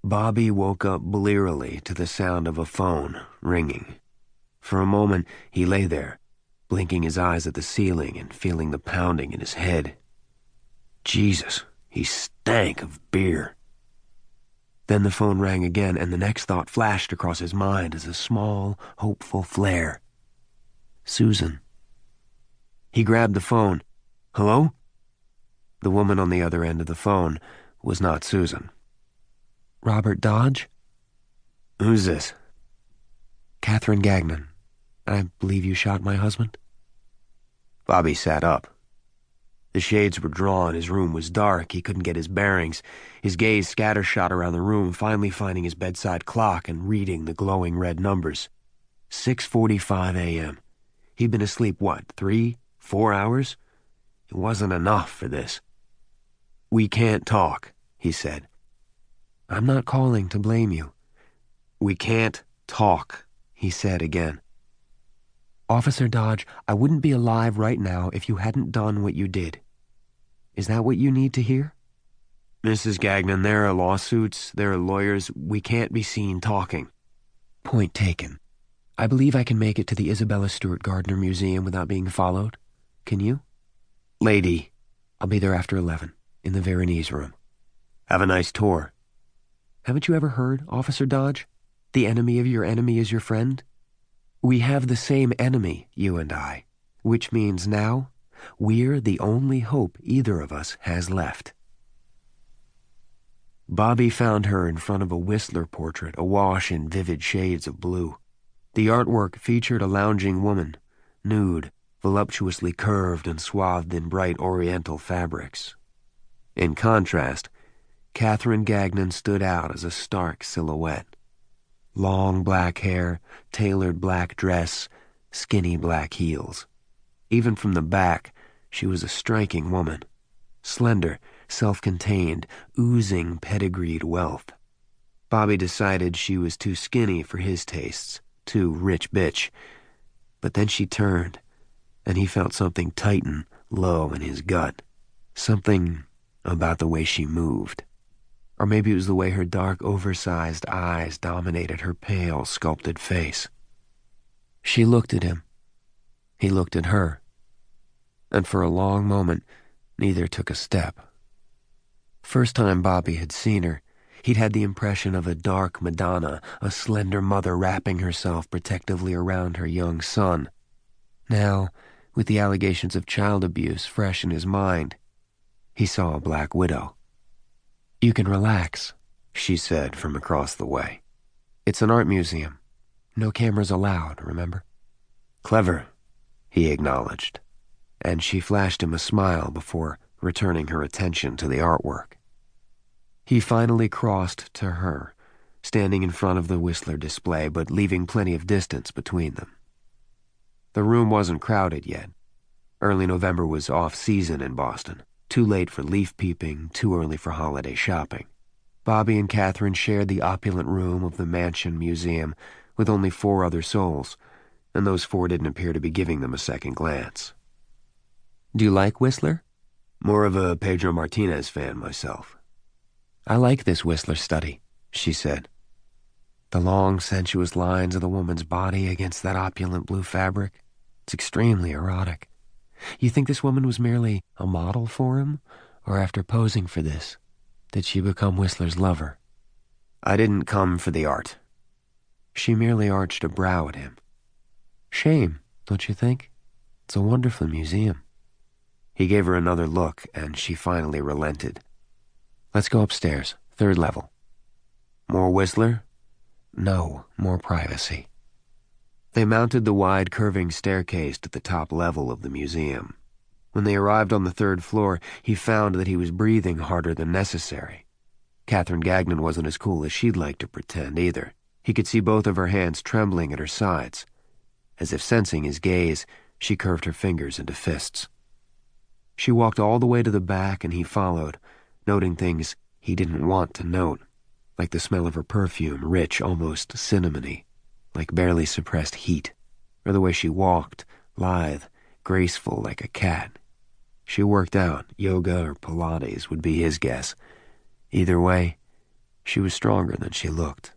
Bobby woke up blearily to the sound of a phone ringing. For a moment, he lay there, blinking his eyes at the ceiling and feeling the pounding in his head. Jesus, he stank of beer. Then the phone rang again, and the next thought flashed across his mind as a small, hopeful flare. Susan. He grabbed the phone. Hello? The woman on the other end of the phone was not Susan. Robert Dodge? Who's this? Catherine Gagnon. I believe you shot my husband? Bobby sat up. The shades were drawn, his room was dark, he couldn't get his bearings. His gaze scattershot around the room, finally finding his bedside clock and reading the glowing red numbers. 6:45 a.m. He'd been asleep, 3, 4 hours? It wasn't enough for this. We can't talk, he said. I'm not calling to blame you. We can't talk, he said again. Officer Dodge, I wouldn't be alive right now if you hadn't done what you did. Is that what you need to hear? Mrs. Gagnon, there are lawsuits, there are lawyers. We can't be seen talking. Point taken. I believe I can make it to the Isabella Stewart Gardner Museum without being followed. Can you? Lady. I'll be there after 11, in the Veronese room. Have a nice tour. Haven't you ever heard, Officer Dodge? The enemy of your enemy is your friend? We have the same enemy, you and I, which means now we're the only hope either of us has left. Bobby found her in front of a Whistler portrait, awash in vivid shades of blue. The artwork featured a lounging woman, nude, voluptuously curved and swathed in bright oriental fabrics. In contrast, Catherine Gagnon stood out as a stark silhouette. Long black hair, tailored black dress, skinny black heels. Even from the back, she was a striking woman. Slender, self-contained, oozing pedigreed wealth. Bobby decided she was too skinny for his tastes, too rich bitch. But then she turned, and he felt something tighten low in his gut. Something about the way she moved. Or maybe it was the way her dark, oversized eyes dominated her pale, sculpted face. She looked at him. He looked at her. And for a long moment, neither took a step. First time Bobby had seen her, he'd had the impression of a dark Madonna, a slender mother wrapping herself protectively around her young son. Now, with the allegations of child abuse fresh in his mind, he saw a black widow. You can relax, she said from across the way. It's an art museum. No cameras allowed, remember? Clever, he acknowledged, and she flashed him a smile before returning her attention to the artwork. He finally crossed to her, standing in front of the Whistler display, but leaving plenty of distance between them. The room wasn't crowded yet. Early November was off-season in Boston. Too late for leaf peeping, too early for holiday shopping. Bobby and Catherine shared the opulent room of the Mansion Museum with only 4 other souls, and those 4 didn't appear to be giving them a second glance. Do you like Whistler? More of a Pedro Martinez fan myself. I like this Whistler study, she said. The long, sensuous lines of the woman's body against that opulent blue fabric. It's extremely erotic. You think this woman was merely a model for him? Or after posing for this, did she become Whistler's lover? I didn't come for the art. She merely arched a brow at him. Shame, don't you think? It's a wonderful museum. He gave her another look, and she finally relented. Let's go upstairs, 3rd level. More Whistler? No, more privacy. They mounted the wide, curving staircase to the top level of the museum. When they arrived on the 3rd floor, he found that he was breathing harder than necessary. Catherine Gagnon wasn't as cool as she'd like to pretend, either. He could see both of her hands trembling at her sides. As if sensing his gaze, she curved her fingers into fists. She walked all the way to the back, and he followed, noting things he didn't want to note, like the smell of her perfume, rich, almost cinnamony, like barely suppressed heat, or the way she walked, lithe, graceful like a cat. She worked out, yoga or Pilates would be his guess. Either way, She was stronger than she looked.